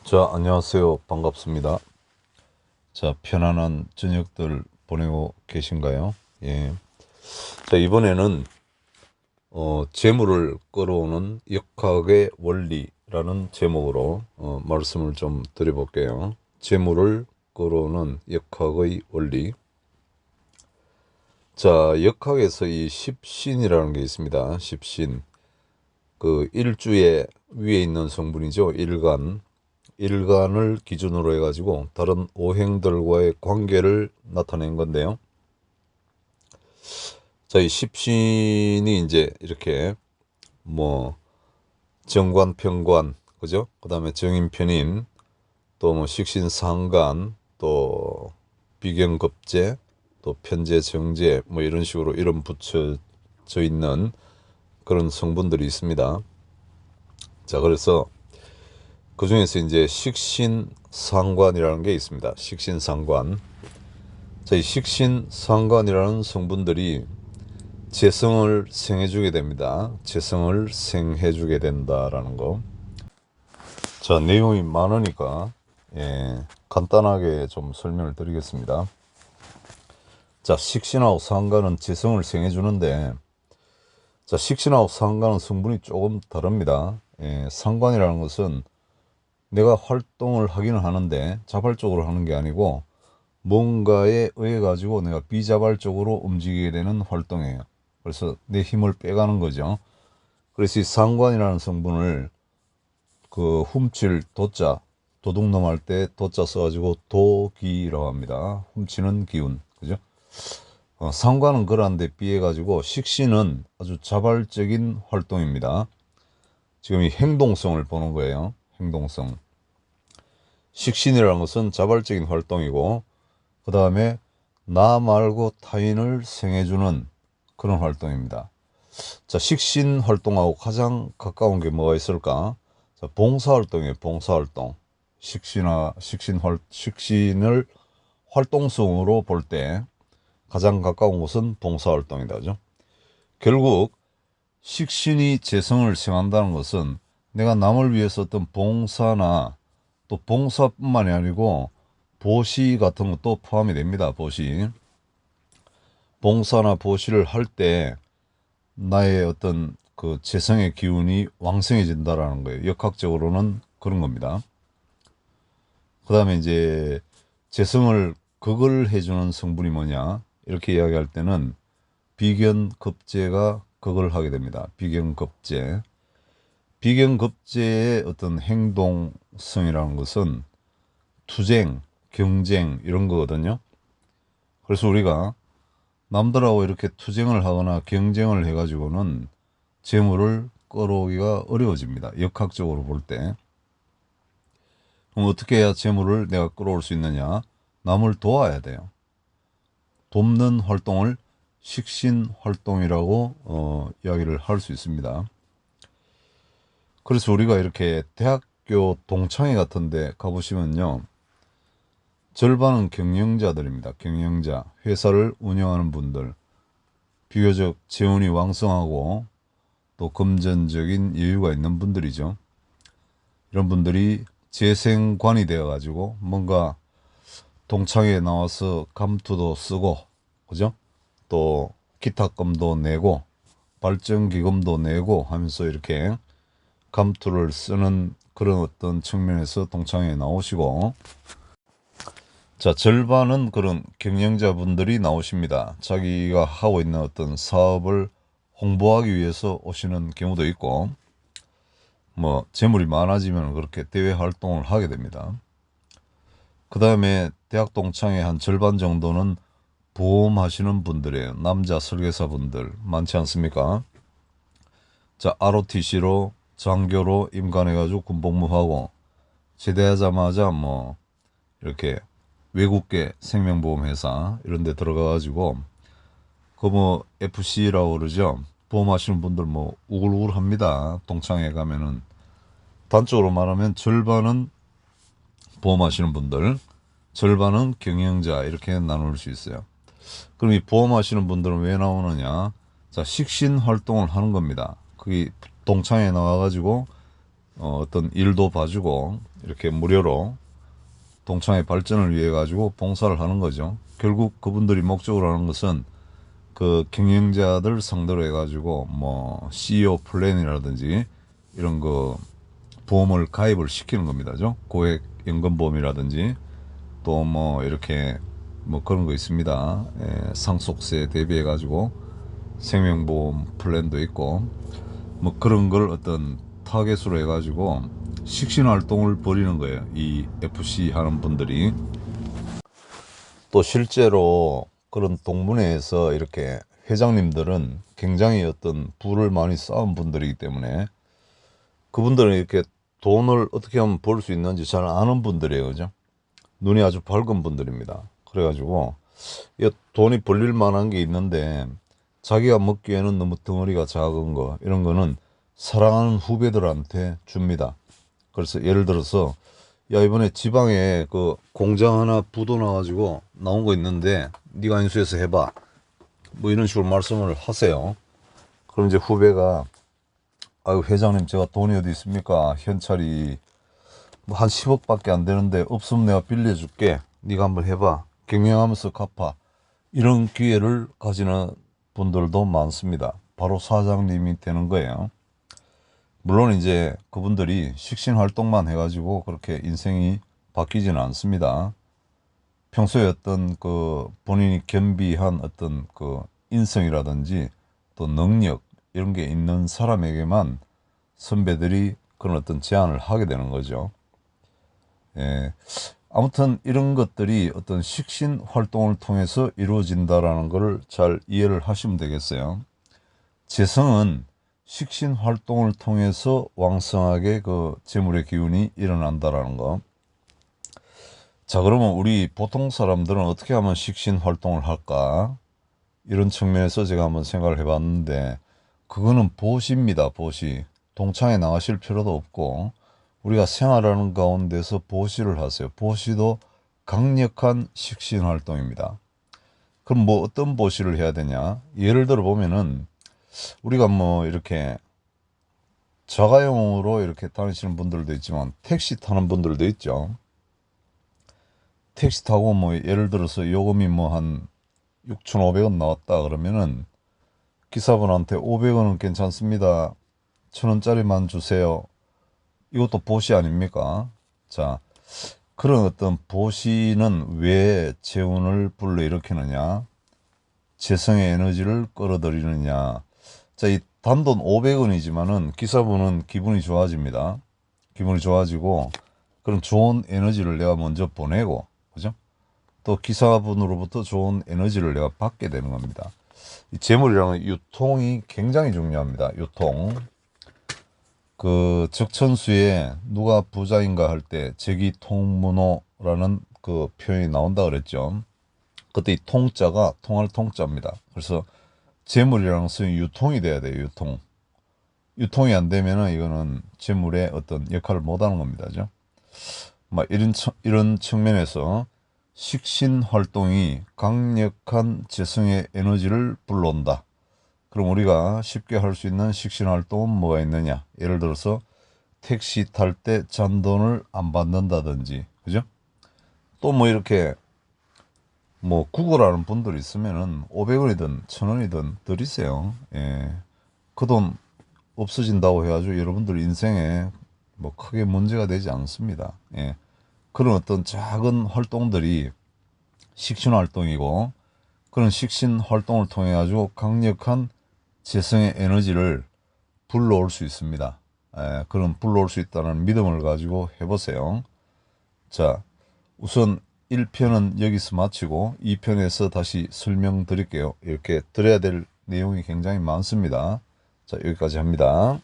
자, 안녕하세요. 반갑습니다. 자, 편안한 저녁들 보내고 계신가요? 예. 자, 이번에는 재물을 끌어오는 역학의 원리라는 제목으로 말씀을 좀 드려볼게요. 재물을 끌어오는 역학의 원리. 자, 역학에서 이 십신이라는 게 있습니다. 십신. 그 일주의 위에 있는 성분이죠. 일간. 일간을 기준으로 해가지고 다른 오행들과의 관계를 나타낸 건데요. 자, 이 십신이 이제 이렇게 뭐 정관, 편관, 그죠? 그 다음에 정인, 편인, 또 뭐 식신, 상간, 또 비경급제, 또 편제, 정제, 뭐 이런 식으로 이름 붙여져 있는 그런 성분들이 있습니다. 자, 그래서 그 중에서 이제 식신상관이라는 게 있습니다. 식신상관. 자, 이 식신상관이라는 성분들이 재성을 생해주게 됩니다. 재성을 생해주게 된다라는 거. 자, 내용이 많으니까 간단하게 좀 설명을 드리겠습니다. 자, 식신하고 상관은 재성을 생해주는데, 자, 식신하고 상관은 성분이 조금 다릅니다. 상관이라는 것은 내가 활동을 하기는 하는데 자발적으로 하는 게 아니고 뭔가에 의해 가지고 내가 비자발적으로 움직이게 되는 활동이에요. 그래서 내 힘을 빼가는 거죠. 그래서 이 상관이라는 성분을 그 훔칠 도자, 도둑놈 할 때 도자 써가지고 도기라고 합니다. 훔치는 기운, 그죠? 상관은 그러한데 비해 가지고 식신은 아주 자발적인 활동입니다. 지금 이 행동성을 보는 거예요. 행동성. 식신이라는 것은 자발적인 활동이고, 그 다음에 나 말고 타인을 생해주는 그런 활동입니다. 자, 식신 활동하고 가장 가까운 게 뭐가 있을까? 자, 봉사활동이에요. 봉사활동. 식신을 활동성으로 볼 때 가장 가까운 곳은 봉사활동이다. 그죠? 결국 식신이 재성을 생한다는 것은 내가 남을 위해서 어떤 봉사나 또 봉사뿐만이 아니고 보시 같은 것도 포함이 됩니다. 보시. 봉사나 보시를 할 때 나의 어떤 그 재성의 기운이 왕성해진다라는 거예요. 역학적으로는 그런 겁니다. 그 다음에 이제 재성을 극을 해주는 성분이 뭐냐 이렇게 이야기할 때는 비견급제가 극을 하게 됩니다. 비견급제. 비견급제의 어떤 행동성이라는 것은 투쟁, 경쟁 이런 거거든요. 그래서 우리가 남들하고 이렇게 투쟁을 하거나 경쟁을 해가지고는 재물을 끌어오기가 어려워집니다. 역학적으로 볼 때. 그럼 어떻게 해야 재물을 내가 끌어올 수 있느냐? 남을 도와야 돼요. 돕는 활동을 식신 활동이라고 이야기를 할 수 있습니다. 그래서 우리가 이렇게 대학교 동창회 같은 데 가보시면요. 절반은 경영자들입니다. 경영자, 회사를 운영하는 분들, 비교적 재운이 왕성하고 또 금전적인 여유가 있는 분들이죠. 이런 분들이 재생관이 되어 가지고 뭔가 동창회에 나와서 감투도 쓰고, 그죠? 또 기타금도 내고 발전기금도 내고 하면서 이렇게 감투를 쓰는 그런 어떤 측면에서 동창회에 나오시고, 자, 절반은 그런 경영자분들이 나오십니다. 자기가 하고 있는 어떤 사업을 홍보하기 위해서 오시는 경우도 있고, 뭐 재물이 많아지면 그렇게 대외 활동을 하게 됩니다. 그 다음에 대학 동창회 한 절반 정도는 보험하시는 분들이에요. 남자 설계사분들 많지 않습니까? 자, ROTC로 장교로 임관해가지고 군복무하고 제대하자마자 뭐 이렇게 외국계 생명보험회사 이런 데 들어가가지고 그 뭐 FC라고 그러죠. 보험하시는 분들 뭐 우글우글 합니다. 동창회 가면은. 단적으로 말하면 절반은 보험하시는 분들, 절반은 경영자 이렇게 나눌 수 있어요. 그럼 이 보험하시는 분들은 왜 나오느냐? 자, 식신 활동을 하는 겁니다. 그게 동창회 나와가지고 어떤 일도 봐주고 이렇게 무료로 동창회 발전을 위해 가지고 봉사를 하는 거죠. 결국 그분들이 목적으로 하는 것은 그 경영자들 상대로 해가지고 뭐 CEO 플랜이라든지 이런 거 보험을 가입을 시키는 겁니다죠. 고액 연금보험이라든지 또 뭐 이렇게 뭐 그런 거 있습니다. 상속세 대비해 가지고 생명보험 플랜도 있고 뭐 그런 걸 어떤 타겟으로 해가지고 식신활동을 벌이는 거예요. 이 FC 하는 분들이. 또 실제로 그런 동문회에서 이렇게 회장님들은 굉장히 어떤 부를 많이 쌓은 분들이기 때문에 그분들은 이렇게 돈을 어떻게 하면 벌 수 있는지 잘 아는 분들이에요. 그죠? 눈이 아주 밝은 분들입니다. 그래가지고 이 돈이 벌릴 만한 게 있는데 자기가 먹기에는 너무 덩어리가 작은 거 이런 거는 사랑하는 후배들한테 줍니다. 그래서 예를 들어서 야 이번에 지방에 그 공장 하나 부도 나가지고 나온 거 있는데 네가 인수해서 해봐 뭐 이런 식으로 말씀을 하세요. 그럼 이제 후배가 아유 회장님 제가 돈이 어디 있습니까? 현찰이 뭐 한 10억밖에 안 되는데 없으면 내가 빌려줄게. 네가 한번 해봐. 경영하면서 갚아. 이런 기회를 가지는 분들도 많습니다. 바로 사장님이 되는 거예요. 물론 이제 그분들이 식신 활동만 해가지고 그렇게 인생이 바뀌지는 않습니다. 평소에 어떤 그 본인이 겸비한 어떤 그 인성이라든지 또 능력 이런 게 있는 사람에게만 선배들이 그런 어떤 제안을 하게 되는 거죠. 예. 아무튼 이런 것들이 어떤 식신 활동을 통해서 이루어진다라는 것을 잘 이해를 하시면 되겠어요. 재성은 식신 활동을 통해서 왕성하게 그 재물의 기운이 일어난다라는 거. 자, 그러면 우리 보통 사람들은 어떻게 하면 식신 활동을 할까? 이런 측면에서 제가 한번 생각을 해봤는데, 그거는 보시입니다, 보시. 동창회 나가실 필요도 없고, 우리가 생활하는 가운데서 보시를 하세요. 보시도 강력한 식신 활동입니다. 그럼 뭐 어떤 보시를 해야 되냐? 예를 들어 보면은, 우리가 뭐 이렇게 자가용으로 이렇게 다니시는 분들도 있지만 택시 타는 분들도 있죠. 택시 타고 뭐 예를 들어서 요금이 뭐 한 6,500원 나왔다 그러면은 기사분한테 500원은 괜찮습니다. 1,000원짜리만 주세요. 이것도 보시 아닙니까? 자, 그런 어떤 보시는 왜 재운을 불러일으키느냐? 재성의 에너지를 끌어들이느냐? 자, 이 단돈 500원이지만은 기사분은 기분이 좋아집니다. 기분이 좋아지고 그런 좋은 에너지를 내가 먼저 보내고, 그죠? 또 기사분으로부터 좋은 에너지를 내가 받게 되는 겁니다. 이 재물이라는 유통이 굉장히 중요합니다. 유통. 그 적천수에 누가 부자인가 할 때 재기통문호라는 그 표현이 나온다 그랬죠. 그때 이 통자가 통할 통자입니다. 그래서 재물이라는 것은 유통이 돼야 돼요. 유통. 유통이 안 되면은 이거는 재물의 어떤 역할을 못 하는 겁니다. 죠? 막 이런 측면에서 식신 활동이 강력한 재성의 에너지를 불러온다. 그럼 우리가 쉽게 할 수 있는 식신 활동은 뭐가 있느냐? 예를 들어서 택시 탈 때 잔돈을 안 받는다든지, 그죠? 또 뭐 이렇게 뭐 구걸하는 분들 있으면은 500원이든 1,000원이든 드리세요. 예. 그 돈 없어진다고 해가지고 여러분들 인생에 뭐 크게 문제가 되지 않습니다. 예. 그런 어떤 작은 활동들이 식신 활동이고 그런 식신 활동을 통해 가지고 강력한 재성의 에너지를 불러올 수 있습니다. 예, 그런 불러올 수 있다는 믿음을 가지고 해보세요. 자, 우선 1편은 여기서 마치고 2편에서 다시 설명드릴게요. 이렇게 들어야 될 내용이 굉장히 많습니다. 자, 여기까지 합니다.